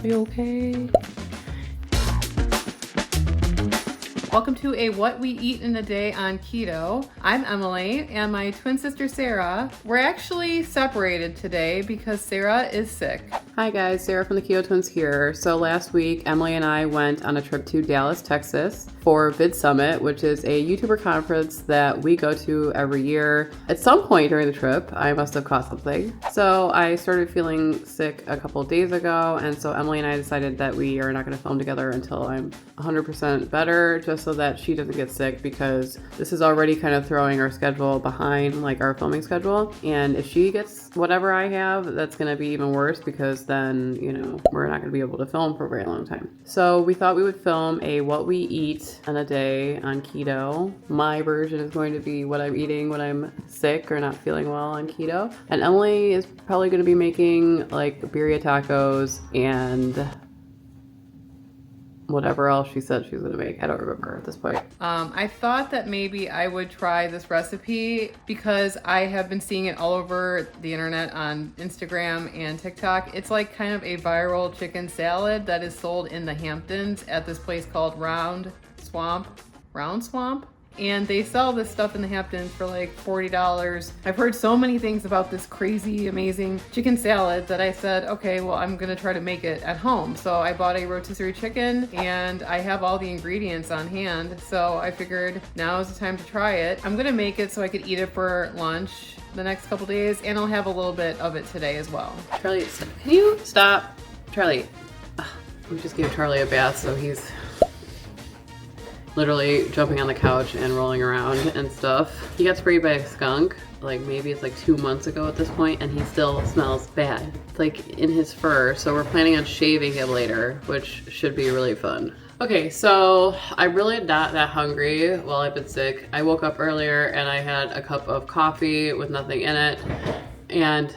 Are you okay? Welcome to a What We Eat in a Day on Keto. I'm Emily and my twin sister Sarah. We're actually separated today because Sarah is sick. Hi guys, Sarah from the Keto Twins here. So last week, Emily and I went on a trip to Dallas, Texas for Vid Summit, which is a YouTuber conference that we go to every year. At some point during the trip, I must have caught something. So I started feeling sick a couple of days ago, and so Emily and I decided that we are not going to film together until I'm 100% better, just so that she doesn't get sick, because this is already kind of throwing our schedule behind, like our filming schedule. And if she gets whatever I have, that's going to be even worse, because then, you know, we're not going to be able to film for a very long time. So we thought we would film a What We Eat in a Day on Keto. My version is going to be what I'm eating when I'm sick or not feeling well on keto. And Emily is probably going to be making like birria tacos and whatever else she said she was gonna make. I don't remember at this point. I thought that maybe I would try this recipe because I have been seeing it all over the internet on Instagram and TikTok. It's like kind of a viral chicken salad that is sold in the Hamptons at this place called Round Swamp. And they sell this stuff in the Hamptons for like $40. I've heard so many things about this crazy, amazing chicken salad that I said, okay, well, I'm gonna try to make it at home. So I bought a rotisserie chicken and I have all the ingredients on hand. So I figured now is the time to try it. I'm gonna make it so I could eat it for lunch the next couple days, and I'll have a little bit of it today as well. Charlie, can you stop? Charlie, we just gave Charlie a bath, so he's literally jumping on the couch and rolling around and stuff. He got sprayed by a skunk, like maybe it's like 2 months ago at this point, and he still smells bad. It's like in his fur, so we're planning on shaving him later, which should be really fun. Okay, so I'm really not that hungry while I've been sick. I woke up earlier and I had a cup of coffee with nothing in it, and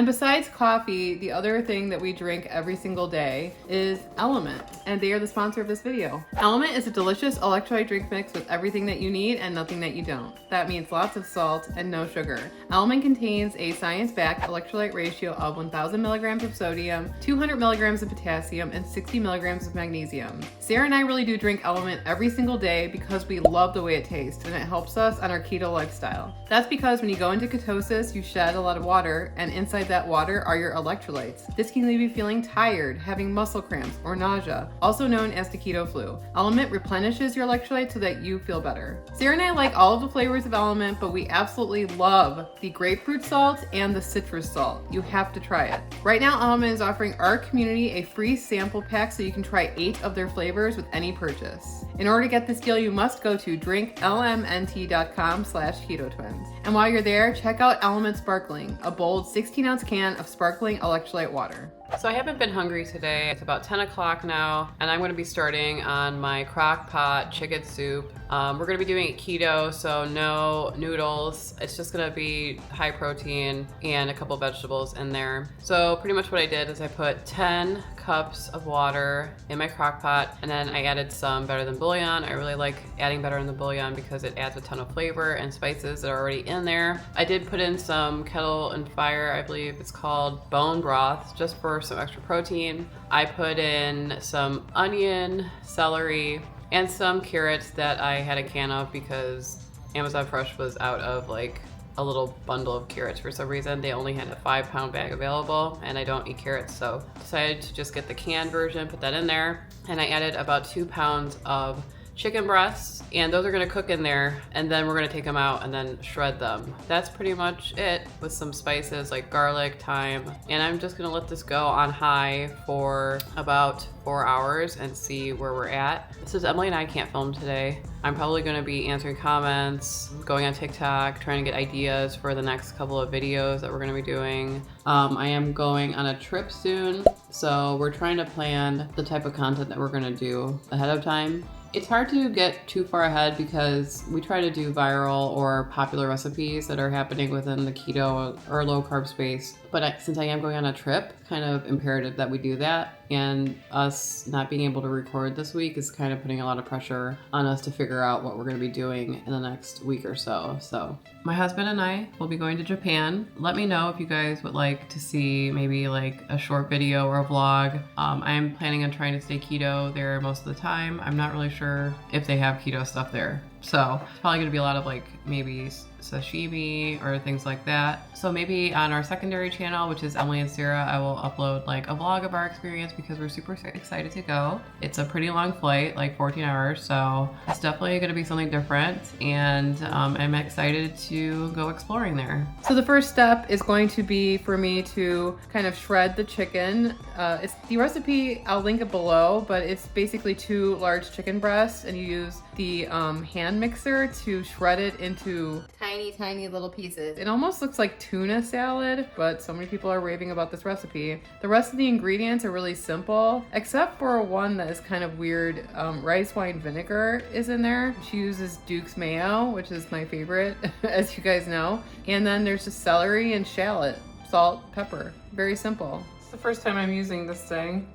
besides coffee, the other thing that we drink every single day is Element, and they are the sponsor of this video. Element is a delicious electrolyte drink mix with everything that you need and nothing that you don't. That means lots of salt and no sugar. Element contains a science-backed electrolyte ratio of 1,000 milligrams of sodium, 200 milligrams of potassium, and 60 milligrams of magnesium. Sarah and I really do drink Element every single day because we love the way it tastes and it helps us on our keto lifestyle. That's because when you go into ketosis, you shed a lot of water, and inside that water are your electrolytes. This can leave you feeling tired, having muscle cramps, or nausea, also known as the keto flu. Element replenishes your electrolytes so that you feel better. Sarah and I like all of the flavors of Element, but we absolutely love the grapefruit salt and the citrus salt. You have to try it. Right now, Element is offering our community a free sample pack so you can try 8 of their flavors with any purchase. In order to get this deal, you must go to drinklmnt.com/ketotwins. And while you're there, check out Element Sparkling, a bold 16-ounce can of sparkling electrolyte water. So I haven't been hungry today. It's about 10 o'clock now, and I'm going to be starting on my crock pot chicken soup. We're going to be doing it keto, so no noodles. It's just going to be high protein and a couple vegetables in there. So pretty much what I did is I put 10 cups of water in my crock pot, and then I added some Better Than bouillon. I really like adding Better Than bouillon because it adds a ton of flavor and spices that are already in there. I did put in some Kettle and Fire, I believe it's called, bone broth, just for some extra protein. I put in some onion, celery, and some carrots that I had a can of because Amazon Fresh was out of like a little bundle of carrots for some reason. They only had a 5-pound bag available, and I don't eat carrots, so decided to just get the canned version, put that in there, and I added about 2 pounds of chicken breasts, and those are gonna cook in there, and then we're gonna take them out and then shred them. That's pretty much it, with some spices like garlic, thyme, and I'm just gonna let this go on high for about 4 hours and see where we're at. Since Emily and I can't film today, I'm probably gonna be answering comments, going on TikTok, trying to get ideas for the next couple of videos that we're gonna be doing. I am going on a trip soon, so we're trying to plan the type of content that we're gonna do ahead of time. It's hard to get too far ahead because we try to do viral or popular recipes that are happening within the keto or low carb space But since I am going on a trip, kind of imperative that we do that. And us not being able to record this week is kind of putting a lot of pressure on us to figure out what we're going to be doing in the next week or so. So my husband and I will be going to Japan. Let me know if you guys would like to see maybe like a short video or a vlog. I'm planning on trying to stay keto there most of the time. I'm not really sure if they have keto stuff there. So it's probably going to be a lot of like maybe sashimi or things like that. So maybe on our secondary channel, which is Emily and Sarah, I will upload like a vlog of our experience because we're super excited to go. It's a pretty long flight, like 14 hours. So it's definitely going to be something different. And I'm excited to go exploring there. So the first step is going to be for me to kind of shred the chicken. It's the recipe, I'll link it below, but it's basically 2 large chicken breasts and you use the hand mixer to shred it into tiny little pieces. It almost looks like tuna salad, but so many people are raving about this recipe. The rest of the ingredients are really simple, except for one that is kind of weird. Rice wine vinegar is in there. She uses Duke's mayo, which is my favorite, as you guys know. And then there's just celery and shallot, salt, pepper. Very simple. It's the first time I'm using this thing.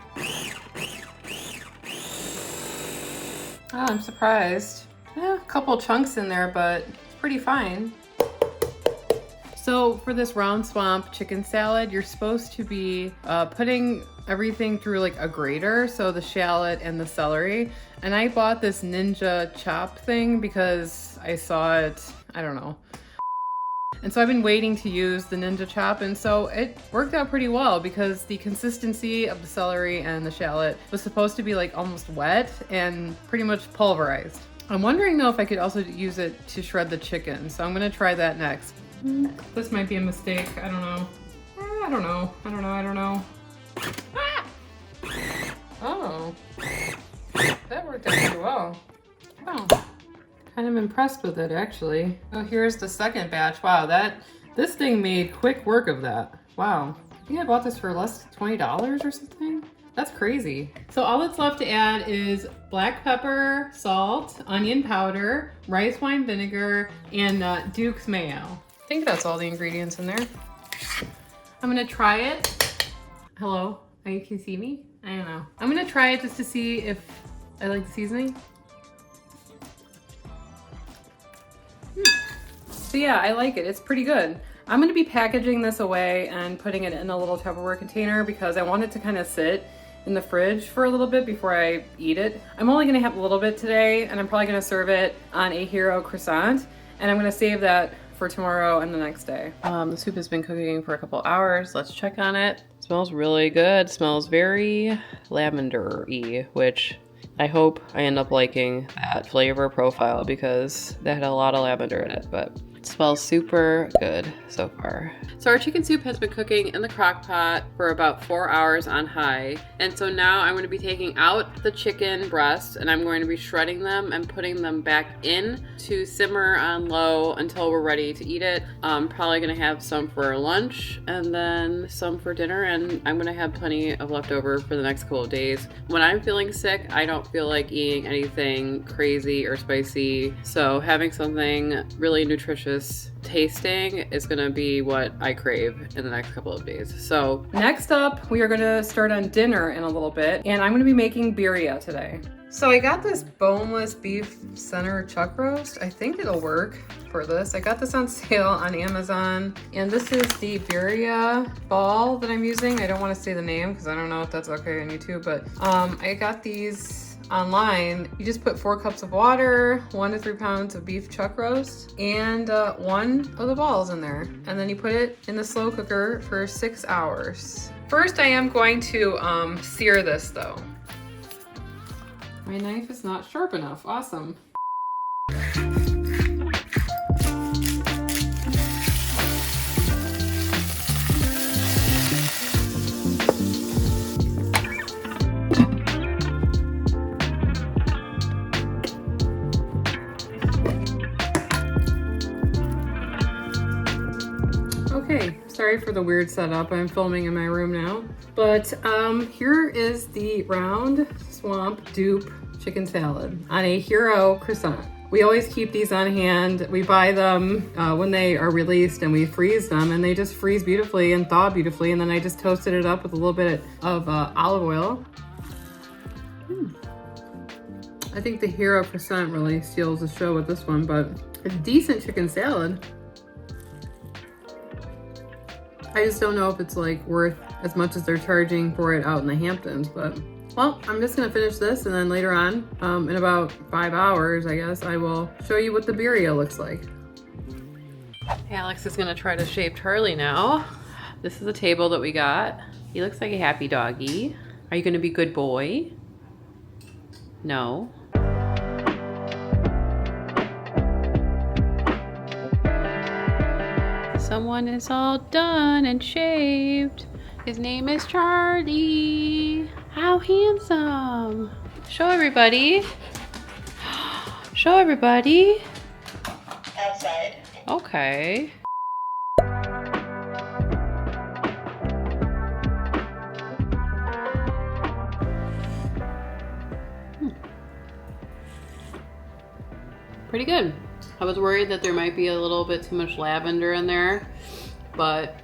Oh, I'm surprised. Yeah, a couple chunks in there, but it's pretty fine. So for this round swamp chicken salad, you're supposed to be putting everything through like a grater, so the shallot and the celery. And I bought this Ninja Chop thing because I saw it, I don't know. And so I've been waiting to use the Ninja Chop, and so it worked out pretty well because the consistency of the celery and the shallot was supposed to be like almost wet and pretty much pulverized. I'm wondering though if I could also use it to shred the chicken, so I'm gonna try that next. This might be a mistake, I don't know. I don't know. Ah! Oh, that worked out pretty well. Oh. Kind of impressed with it actually. Oh, here's the second batch. Wow, this thing made quick work of that. Wow. I think I bought this for less than $20 or something. That's crazy. So all that's left to add is black pepper, salt, onion powder, rice wine vinegar, and Duke's mayo. I think that's all the ingredients in there. I'm gonna try it. Hello, you can see me? I don't know. I'm gonna try it just to see if I like the seasoning. So yeah, I like it. It's pretty good. I'm gonna be packaging this away and putting it in a little Tupperware container because I want it to kind of sit in the fridge for a little bit before I eat it. I'm only gonna have a little bit today and I'm probably gonna serve it on a hero croissant and I'm gonna save that for tomorrow and the next day. The soup has been cooking for a couple hours. Let's check on it. It smells really good. It smells very lavender-y, which I hope I end up liking that flavor profile because that had a lot of lavender in it, but it smells super good so far. So our chicken soup has been cooking in the crock pot for about 4 hours on high. And so now I'm going to be taking out the chicken breasts and I'm going to be shredding them and putting them back in to simmer on low until we're ready to eat it. I'm probably going to have some for lunch and then some for dinner, and I'm going to have plenty of leftover for the next couple of days. When I'm feeling sick, I don't feel like eating anything crazy or spicy. So having something really nutritious tasting is gonna be what I crave in the next couple of days. So next up, we are gonna start on dinner in a little bit, and I'm gonna be making birria today. So I got this boneless beef center chuck roast. I think it'll work for this. I got this on sale on Amazon, and this is the Birria Ball that I'm using. I don't want to say the name because I don't know if that's okay on YouTube, but I got these online. You just put 4 cups of water, 1 to 3 pounds of beef chuck roast, and 1 of the balls in there. And then you put it in the slow cooker for 6 hours. First, I am going to sear this though. My knife is not sharp enough. Awesome. Okay, sorry for the weird setup. I'm filming in my room now. But here is the round swamp dupe chicken salad on a hero croissant. We always keep these on hand. We buy them when they are released and we freeze them, and they just freeze beautifully and thaw beautifully. And then I just toasted it up with a little bit of olive oil. I think the Hero percent really steals the show with this one, but a decent chicken salad. I just don't know if it's like worth as much as they're charging for it out in the Hamptons, but well, I'm just gonna finish this, and then later on, in about 5 hours, I guess, I will show you what the birria looks like. Alex is gonna try to shape Charlie now. This is the table that we got. He looks like a happy doggy. Are you gonna be good boy? No. Someone is all done and shaved. His name is Charlie. How handsome. Show everybody. Show everybody. Outside. Okay. Pretty good. I was worried that there might be a little bit too much lavender in there, but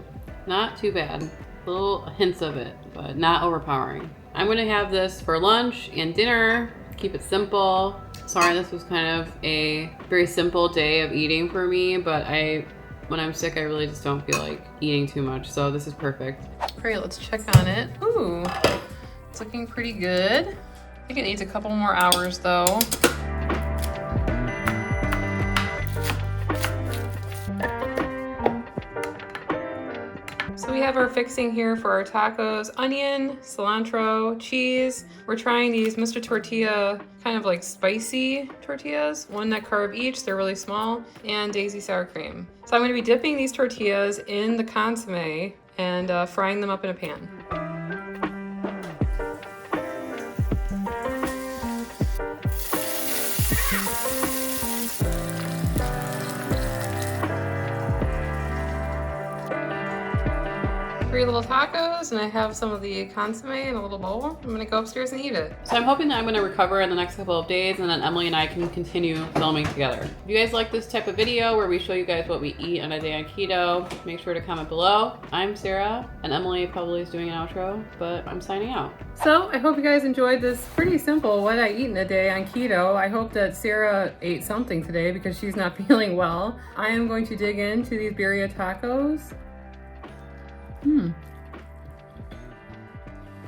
not too bad. Little hints of it, but not overpowering. I'm gonna have this for lunch and dinner. Keep it simple. Sorry, this was kind of a very simple day of eating for me, but when I'm sick, I really just don't feel like eating too much, so this is perfect. All right, let's check on it. Ooh, it's looking pretty good. I think it needs a couple more hours though. So we have our fixing here for our tacos: onion, cilantro, cheese. We're trying these Mr. Tortilla kind of like spicy tortillas, 1 net carb each, they're really small, and Daisy sour cream. So I'm gonna be dipping these tortillas in the consomme and frying them up in a pan. 3 little tacos, and I have some of the consomme in a little bowl. I'm gonna go upstairs and eat it. So I'm hoping that I'm gonna recover in the next couple of days, and then Emily and I can continue filming together. If you guys like this type of video where we show you guys what we eat on a day on keto, make sure to comment below. I'm Sarah, and Emily probably is doing an outro, but I'm signing out. So I hope you guys enjoyed this pretty simple what I eat in a day on keto. I hope that Sarah ate something today because she's not feeling well. I am going to dig into these birria tacos.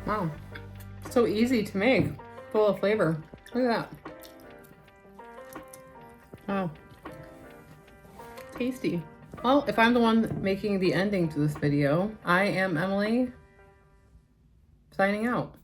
Wow, so easy to make, full of flavor. Look at that. Wow, tasty. Well, if I'm the one making the ending to this video, I am Emily, signing out.